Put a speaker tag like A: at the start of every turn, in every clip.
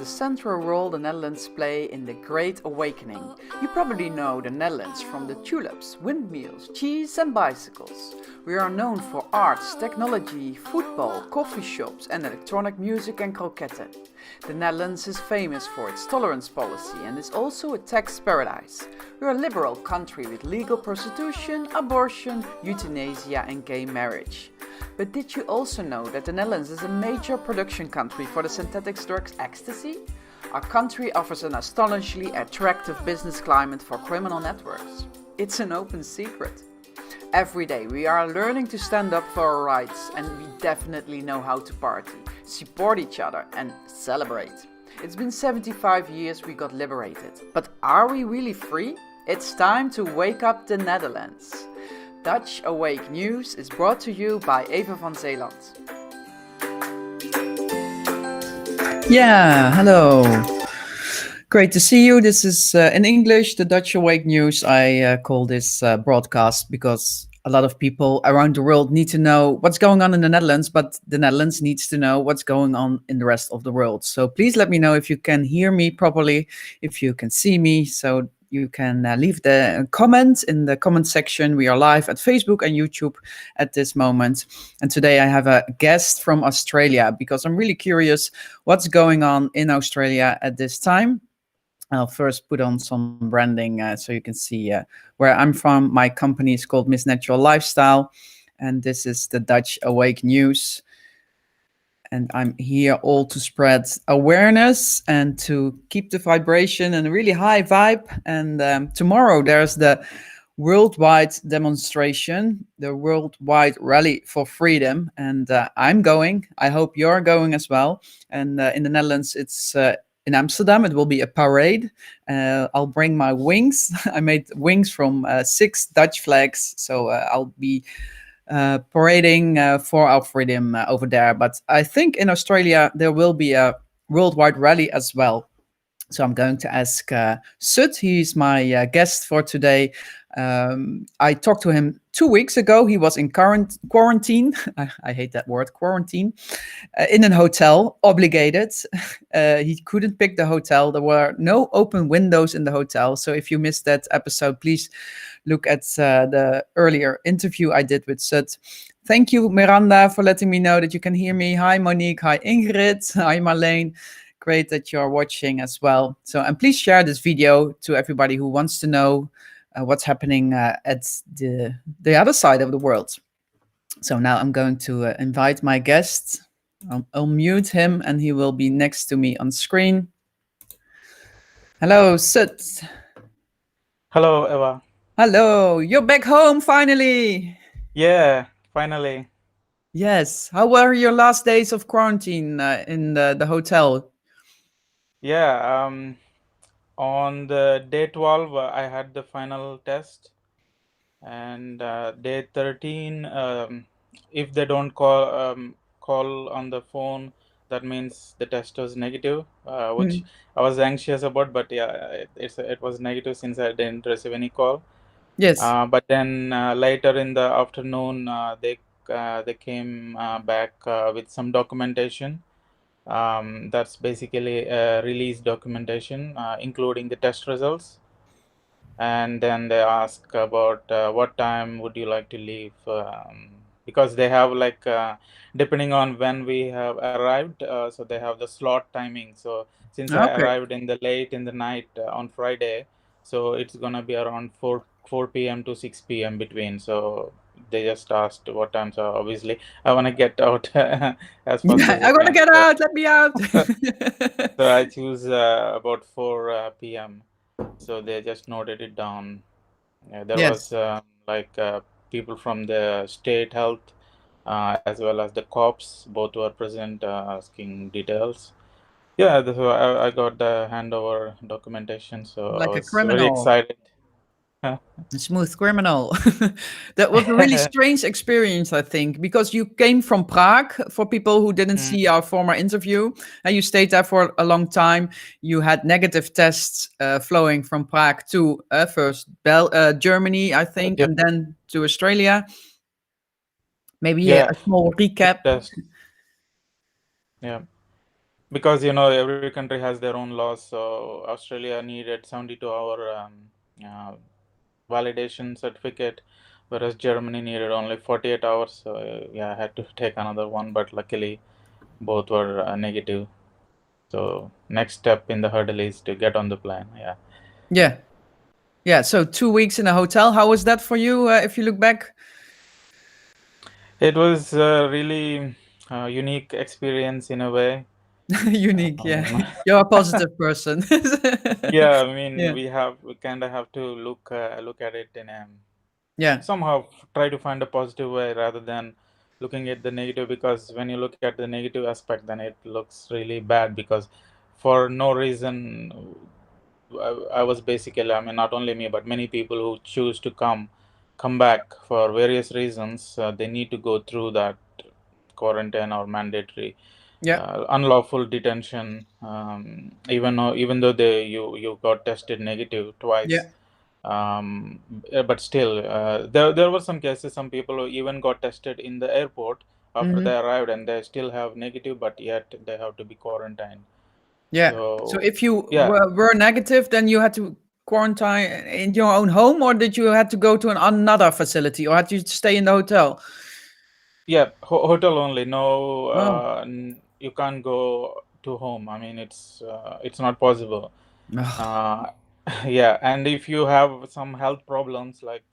A: the central role the Netherlands play in the Great Awakening. You probably know the Netherlands from the tulips, windmills, cheese and bicycles. We are known for arts, technology, football, coffee shops and electronic music and croquetten. The Netherlands is famous for its tolerance policy and is also a tax paradise. We are a liberal country with legal prostitution, abortion, euthanasia and gay marriage. But did you also know that the Netherlands is a major production country for the synthetic drug ecstasy? Our country offers an astonishingly attractive business climate for criminal networks. It's an open secret. Every day we are learning to stand up for our rights and we definitely know how to party, support each other and celebrate. It's been 75 years we got liberated. But are we really free? It's time to wake up the Netherlands. Dutch Awake News is brought to you by Eva van Zeeland. Yeah, hello. Great to see you. This is in English, the Dutch Awake News. I call this broadcast because a lot of people around the world need to know what's going on in the Netherlands, but the Netherlands needs to know what's going on in the rest of the world. So please let me know if you can hear me properly, if you can see me. So you can leave the comment in the comment section. We are live at Facebook and YouTube at this moment. And today I have a guest from Australia because I'm really curious what's going on in Australia at this time. I'll first put on some branding so you can see where I'm from. My company is called Miss Natural Lifestyle, and this is the Dutch Awake News. And I'm here all to spread awareness and to keep the vibration and a really high vibe. And tomorrow there's the worldwide demonstration, the worldwide rally for freedom. And I'm going. I hope you're going as well. And in the Netherlands, it's in Amsterdam. It will be a parade. I'll bring my wings. I made wings from 6 Dutch flags. So I'll be parading for our freedom over there. But I think in Australia there will be a worldwide rally as well. So I'm going to ask Sut. He's my guest for today. I talked to him 2 weeks ago. He was in quarantine. I hate that word, quarantine, in a hotel, obligated. He couldn't pick the hotel. There were no open windows in the hotel. So if you missed that episode, please look at the earlier interview I did with Sut. Thank you, Miranda, for letting me know that you can hear me. Hi, Monique. Hi, Ingrid. Hi, Marleen. Great that you're watching as well. So, and please share this video to everybody who wants to know what's happening at the other side of the world. So now I'm going to invite my guest. I'll mute him and he will be next to me on screen. Hello, Sut.
B: Hello, Eva.
A: Hello, you're back home finally.
B: Yeah, finally.
A: Yes. How were your last days of quarantine in the hotel?
B: Yeah, on the day 12, I had the final test. And day 13, if they don't call on the phone, that means the test was negative, which I was anxious about. But yeah, it was negative since I didn't receive any call.
A: Yes.
B: But then later in the afternoon, they came back with some documentation. That's basically release documentation, including the test results. And then they ask about what time would you like to leave, because they have like depending on when we have arrived, so they have the slot timing. So since I arrived in the late in the night on Friday, so it's gonna be around 4 p.m. to 6 p.m. between. So they just asked what time. So obviously I want to get out as fast as
A: I want to get
B: so,
A: out. Let me out.
B: so I choose about 4 p.m. So they just noted it down. There
A: Yes.
B: was people from the state health as well as the cops. Both were present asking details. Yeah, so I got the handover documentation. So I
A: Like a
B: was very
A: criminal.
B: excited.
A: A smooth criminal. That was a really strange experience, I think, because you came from Prague. For people who didn't see our former interview, and you stayed there for a long time. You had negative tests flowing from Prague to first Germany, I think,
B: Yeah.
A: and then to Australia. Maybe a
B: Yeah,
A: small recap.
B: test. Yeah. because you know every country has their own laws. So Australia needed 72-hour uh, validation certificate, whereas Germany needed only 48 hours. So yeah, I had to take another one, but luckily both were negative. So next step in the hurdle is to get on the plane. Yeah,
A: Yeah. Yeah. So 2 weeks in a hotel. How was that for you? If you look back,
B: it was a really unique experience in a way.
A: unique. Yeah.
B: Um,
A: You're a positive person.
B: yeah, I mean
A: Yeah.
B: we kind of have to look at it in a
A: Yeah.
B: somehow try to find a positive way rather than looking at the negative, because when you look at the negative aspect then it looks really bad, because for no reason I was basically, I mean, not only me but many people who choose to come back for various reasons, they need to go through that quarantine or mandatory
A: Yeah.
B: unlawful detention, even though you got tested negative
A: Yeah.
B: twice. But still, there were some cases, some people who even got tested in the airport after
A: Hmm.
B: they arrived and they still have negative, but yet they have to be quarantined.
A: Yeah. So
B: So
A: if you
B: yeah,
A: were negative, then you had to quarantine in your own home, or did you had to go to another facility, or had you to stay in the hotel?
B: yeah, hotel only. No,
A: Oh.
B: you can't go to home. I mean, it's not possible.
A: Ugh.
B: Uh, yeah, and if you have some health problems like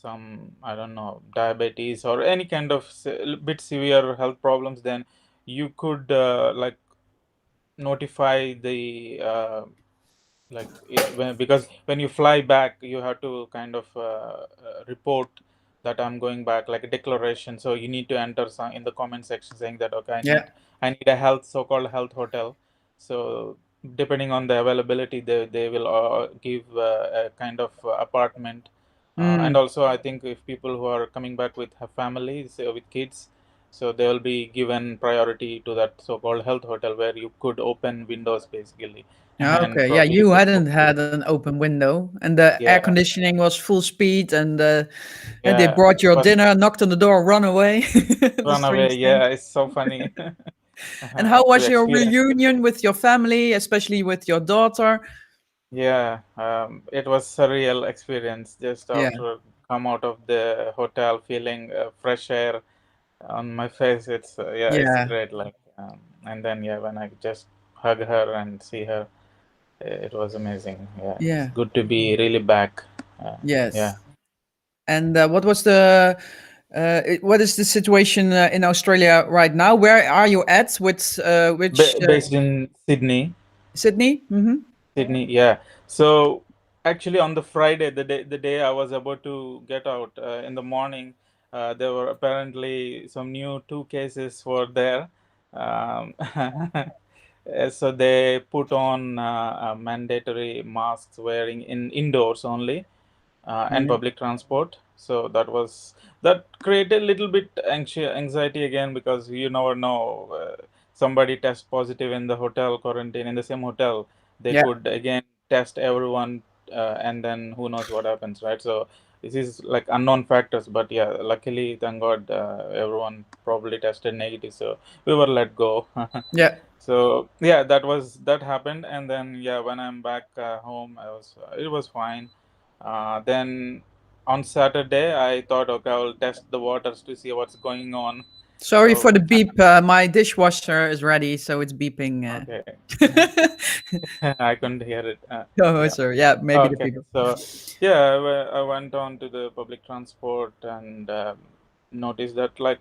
B: some, I don't know, diabetes or any kind of bit severe health problems, then you could like notify the because when you fly back you have to kind of report that I'm going back, like a declaration. So you need to enter some in the comment section saying that okay,
A: Yeah.
B: I need a health, so-called health hotel. So depending on the availability, they will give a kind of apartment. And
A: Mm.
B: also I think if people who are coming back with have families, with kids, so they will be given priority to that so-called health hotel where you could open windows basically and
A: Okay. Yeah,
B: probably
A: you
B: get
A: hadn't
B: cold.
A: had an open window, and the air
B: Yeah,
A: conditioning was full speed, and they
B: yeah.
A: brought your
B: But
A: dinner, knocked on the door, run away. The
B: run
A: strange
B: away.
A: thing.
B: Yeah, it's so funny
A: And how
B: to
A: was your
B: experience it.
A: reunion with your family, especially with your daughter?
B: Yeah, it was surreal experience. Just
A: Yeah.
B: after come out of the hotel, feeling fresh air on my face. It's yeah, it's
A: Yeah.
B: great. Like, and then yeah, when I just hug her and see her, it was amazing. Yeah, it's
A: Yeah.
B: good to be really back. Yeah.
A: Yes. And what is the situation in Australia right now? Where are you at with which
B: Based in Sydney.
A: Sydney? Mm-hmm.
B: Sydney, yeah. So actually, on the Friday, the day I was about to get out in the morning, there were apparently some new two cases were there. Um, so they put on mandatory masks wearing in indoors only, and
A: Yeah.
B: public transport. So that created a little bit anxiety again, because you never know, somebody test positive in the hotel quarantine in the same hotel, they
A: Yeah.
B: could again test everyone, and then who knows what happens, right? So this is like unknown factors, but yeah, luckily, thank God, everyone probably tested negative, so we were let go.
A: Yeah.
B: So yeah, that happened, and then yeah, when I'm back home, it was fine. Then on Saturday, I thought, okay, I will test the waters to see what's going on.
A: Sorry for
B: So
A: the beep. My dishwasher is ready, so it's beeping.
B: okay, I couldn't hear it.
A: Oh,
B: Yeah.
A: sorry. Yeah, maybe the
B: Okay.
A: people.
B: So yeah, I went on to the public transport and noticed that, like,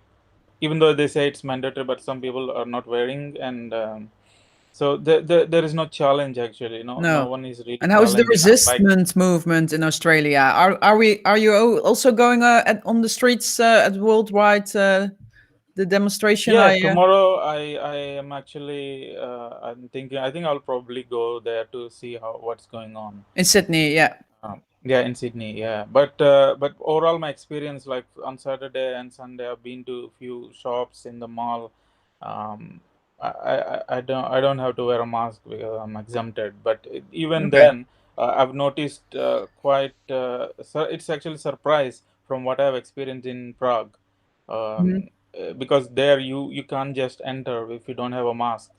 B: even though they say it's mandatory, but some people are not wearing, and so there is no challenge actually. No
A: No.
B: one is really
A: And how is the
B: challenging. Unlike,
A: resistance movement in Australia? Are you also going on the streets at worldwide the demonstration?
B: yeah, tomorrow I am actually I'm thinking, I think I'll probably go there to see how what's going on.
A: In Sydney, yeah.
B: Yeah, in Sydney, yeah. But overall, my experience, like on Saturday and Sunday, I've been to a few shops in the mall. Um, I don't have to wear a mask because I'm exempted. But even
A: Okay.
B: then, I've noticed quite. It's actually surprise from what I've experienced in Prague,
A: Mhm.
B: because there you can't just enter if you don't have a mask.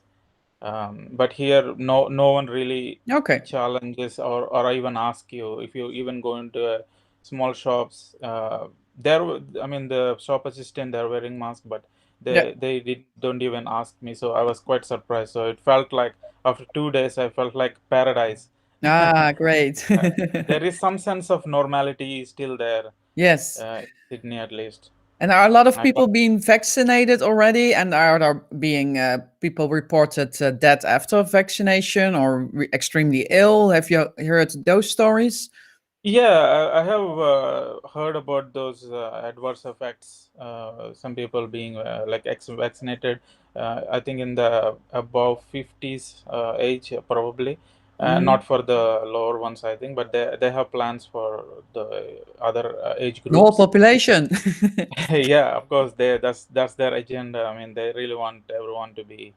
B: But here, no one really
A: Okay.
B: challenges or even ask you if you even go into a small shops. There, I mean, the shop assistant, they're wearing mask, but
A: Yeah.
B: don't even ask me. So I was quite surprised. So it felt like after 2 days, I felt like paradise.
A: Ah, great.
B: Uh, there is some sense of normality still there,
A: Yes.
B: in Sydney at least.
A: And are a lot of
B: I
A: people being vaccinated already? And are there being people reported dead after vaccination or extremely ill? Have you heard those stories?
B: Yeah, I have heard about those adverse effects. Some people being like vaccinated. I think in the above 50s age, probably.
A: Hmm.
B: Not for the lower ones, I think, but they have plans for the other age
A: The whole
B: groups.
A: population.
B: Yeah, of course, that's their agenda. I mean, they really want everyone to be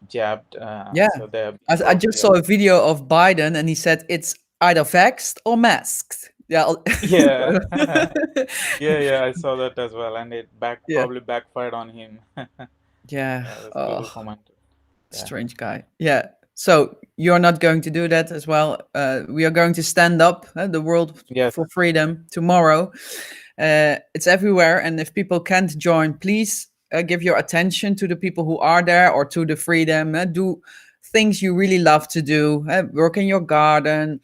B: jabbed.
A: Yeah.
B: So they have
A: I
B: brought
A: just saw
B: together.
A: a video of Biden and he said it's either vaxxed or masked. Yeah.
B: Yeah. Yeah, I saw that as well, and it
A: Yeah.
B: probably backfired on him.
A: Yeah.
B: That's people
A: Oh.
B: commented. Yeah.
A: Strange guy. Yeah. So you're not going to do that as well. We are going to stand up the world
B: Yes,
A: for freedom tomorrow. It's everywhere, and if people can't join, please give your attention to the people who are there or to the freedom. Do things you really love to do. Work in your garden,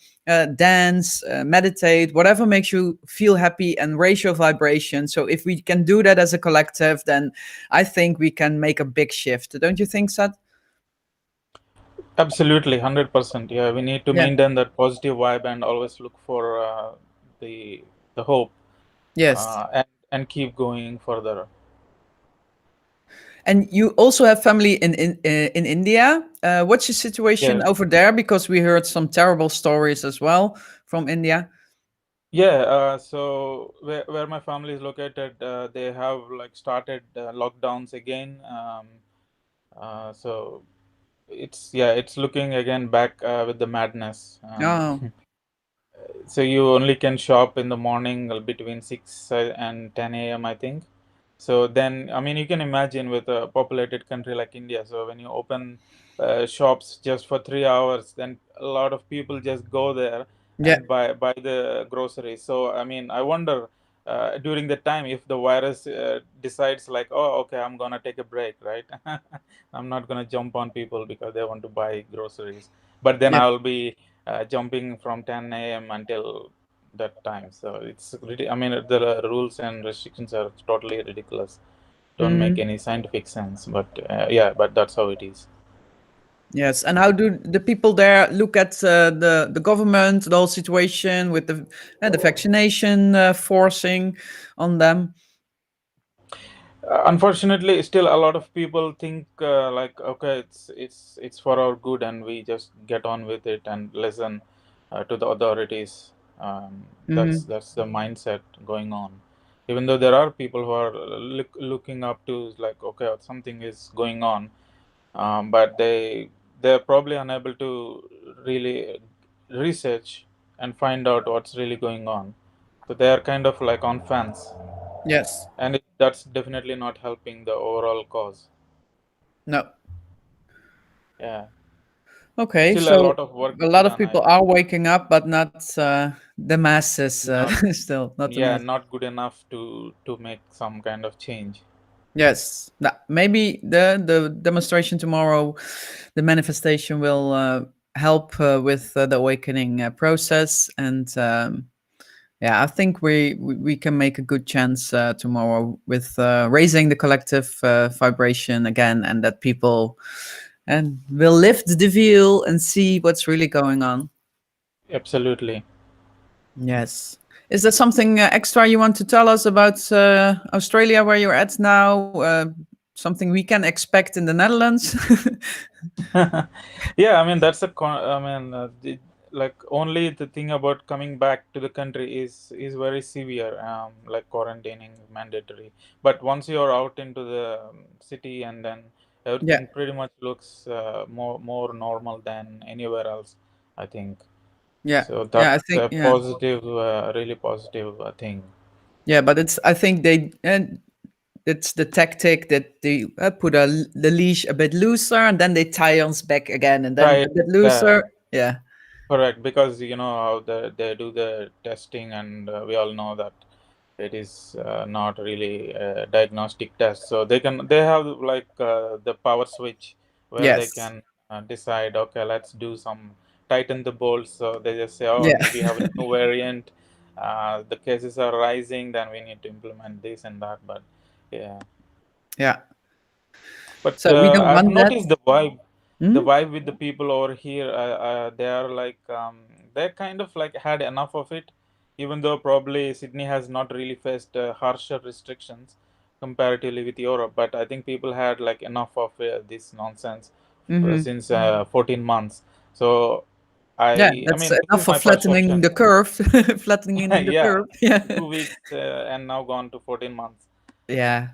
A: dance, meditate, whatever makes you feel happy and raise your vibration. So if we can do that as a collective, then I think we can make a big shift. Don't you think, Sat?
B: absolutely, 100%. Yeah, we need to
A: Yeah.
B: maintain that positive vibe and always look for the the hope,
A: Yes.
B: and keep going further.
A: And you also have family in India. What's your situation
B: Yeah,
A: over there? Because we heard some terrible stories as well from India.
B: yeah. So where my family is located, they have like started lockdowns again. So it's looking again back with the madness.
A: Oh,
B: So you only can shop in the morning between 6 and 10 a.m. I think. So then, I mean, you can imagine with a populated country like India. So when you open shops just for 3 hours, then a lot of people just go there
A: yeah,
B: and buy the groceries. So I mean, I wonder during the time if the virus decides like, oh, okay, I'm gonna take a break, right? I'm not gonna jump on people because they want to buy groceries. But then
A: yeah.
B: I'll be jumping from 10 a.m. until that time. So I mean, the rules and restrictions are totally ridiculous. Don't make
A: Mhm.
B: any scientific sense. But yeah, but that's how it is.
A: Yes. And how do the people there look at the government, the whole situation with the vaccination forcing on them?
B: Unfortunately, still a lot of people think like, okay, it's for our good, and we just get on with it and listen to the authorities.
A: Hmm.
B: That's the mindset going on. Even though there are people who are looking up to like, okay, something is going on, but they're probably unable to really research and find out what's really going on. So they are kind of like on fence,
A: Yes.
B: and that's definitely not helping the overall cause.
A: No.
B: Yeah,
A: Okay.
B: still a
A: So
B: lot of work
A: a
B: to be
A: lot of
B: done, I
A: people
B: believe.
A: are waking up, but not the masses.
B: Not,
A: Still, not the
B: yeah,
A: masses.
B: not good enough to make some kind of change.
A: Yes, maybe the demonstration tomorrow, the manifestation will help with the awakening process, and yeah, I think we can make a good chance tomorrow with raising the collective vibration again, and that people and will lift the veil and see what's really going on.
B: Absolutely.
A: Yes. Is there something extra you want to tell us about Australia, where you're at now? Something we can expect in the Netherlands?
B: Yeah, I mean that's I mean, like only the thing about coming back to the country is very severe. Like quarantining mandatory. But once you're out into the city, and then
A: Yeah,
B: everything pretty much looks more normal than anywhere else, I think.
A: yeah,
B: So
A: yeah. I
B: that's
A: think
B: a positive, really positive thing.
A: yeah, but it's I think they it's the tactic that they put the leash a bit looser and then they tie us back again and then
B: Try
A: a bit
B: the
A: looser. Yeah.
B: correct, because you know how they do the testing, and we all know that it is not really a diagnostic test. So they have like the power switch where they
A: Yes.
B: can decide, okay, let's do some tighten the bolts. So they just say, oh,
A: Yeah.
B: we have a new variant. The cases are rising, then we need to implement this and that. But yeah,
A: Yeah.
B: but
A: So we don't
B: I've
A: want that.
B: noticed the vibe,
A: Hmm?
B: with the people over here. They are like they kind of like had enough of it, even though probably Sydney has not really faced harsher restrictions comparatively with Europe. But I think people had like enough of this nonsense
A: Hmm.
B: since 14 months. So
A: Yeah,
B: I
A: that's
B: mean, this
A: enough
B: is
A: for
B: my
A: flattening
B: perception.
A: the curve. Flattening the
B: Yeah,
A: curve. Yeah.
B: 2 weeks and now gone to 14 months.
A: Yeah.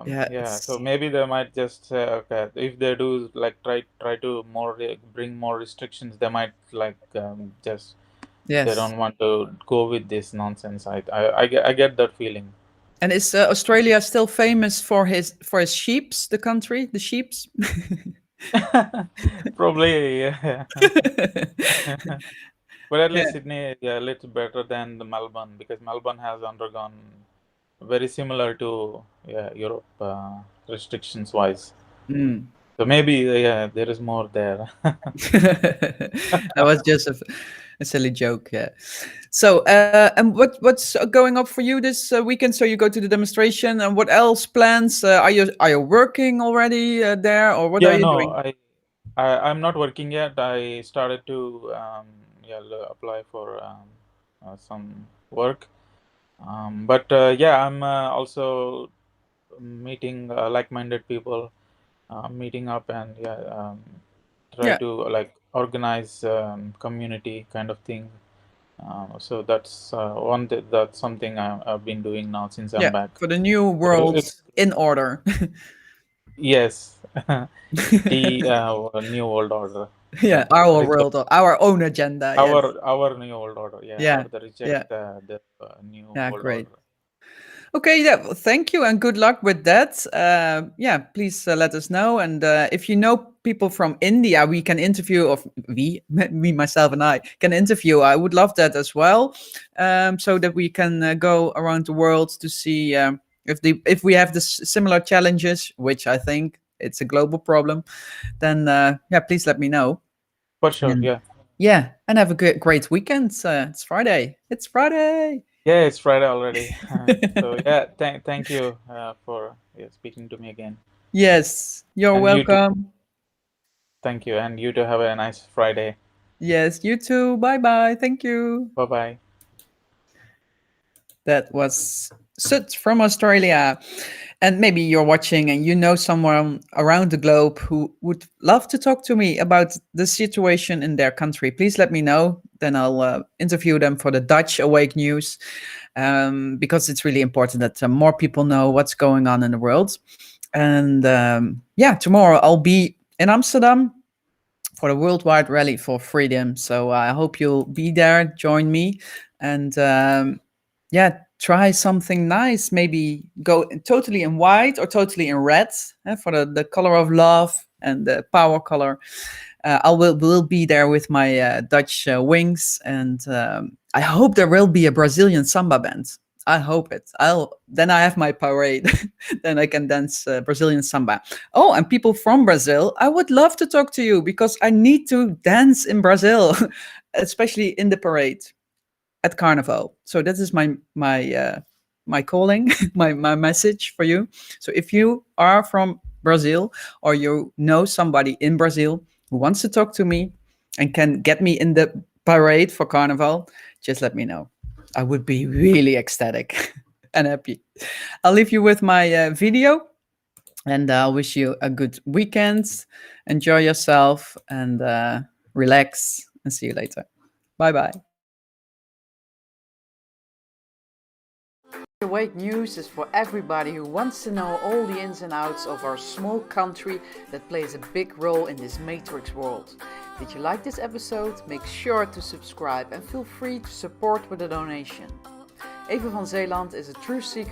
A: Yeah.
B: Yeah, so
A: It's
B: maybe they might just say, okay, if they do like try to more bring more restrictions, they might like just they
A: yes.
B: don't want to go with this nonsense. I get that feeling.
A: And is Australia still famous for his sheeps? The country, the sheeps.
B: Probably, yeah. But at
A: Yeah.
B: least Sydney is a little better than the Melbourne, because Melbourne has undergone very similar to, yeah, Europe restrictions wise.
A: Mm.
B: So maybe, yeah, there is more there.
A: That was just a silly joke. Yeah. So, and what's going up for you this weekend? So you go to the demonstration, and what else plans? Are you working already there, or what are
B: Yeah,
A: you
B: no,
A: doing?
B: I'm not working yet. I started to yeah, apply for some work. But yeah, I'm also meeting like-minded people, meeting up, and yeah, try
A: Yeah.
B: to like organize community kind of thing. So that's that's something I've been doing now since I'm
A: Yeah.
B: back.
A: For the new
B: So
A: world
B: it's
A: in order.
B: yes, the new world order.
A: Yeah.
B: Yeah,
A: Our
B: reject
A: world, our own agenda. Yes.
B: our new world order. Yeah, or
A: Yeah.
B: the reject
A: Yeah.
B: the new
A: Yeah.
B: world
A: Great.
B: order.
A: Okay, yeah, well, thank you and good luck with that. Yeah, please let us know. And if you know people from India, we can interview, or me, myself, and I can interview. I would love that as well, so that we can go around the world to see if we have this similar challenges, which I think it's a global problem. Then yeah, please let me know.
B: For sure.
A: And
B: Yeah.
A: yeah, and have a great weekend. It's Friday. It's Friday.
B: Yeah, it's Friday already. So yeah, thank you for, yeah, speaking to me again.
A: Yes, you're
B: And you too.
A: welcome.
B: Thank you. And you too, have a nice Friday.
A: Yes, you too. Bye bye. Thank you.
B: Bye bye.
A: That was Sut from Australia. And maybe you're watching and you know someone around the globe who would love to talk to me about the situation in their country. Please let me know. Then I'll interview them for the Dutch Awake News, because it's really important that more people know what's going on in the world. And yeah, tomorrow I'll be in Amsterdam for the Worldwide Rally for Freedom. So I hope you'll be there, join me, and yeah, try something nice. Maybe go totally in white or totally in red, for the color of love and the power color. I will be there with my Dutch wings, and I hope there will be a Brazilian samba band. I hope it. Then I have my parade. Then I can dance Brazilian samba. Oh, and people from Brazil, I would love to talk to you because I need to dance in Brazil, especially in the parade at Carnival. So that is my calling, my message for you. So if you are from Brazil or you know somebody in Brazil who wants to talk to me and can get me in the parade for Carnival, just let me know. I would be really ecstatic and happy. I'll leave you with my video, and I'll wish you a good weekend. Enjoy yourself and relax, and see you later. Bye bye. Awake News is for everybody who wants to know all the ins and outs of our small country that plays a big role in this matrix world. Did you like this episode? Make sure to subscribe and feel free to support with a donation. Even van Zeeland is a truth seeker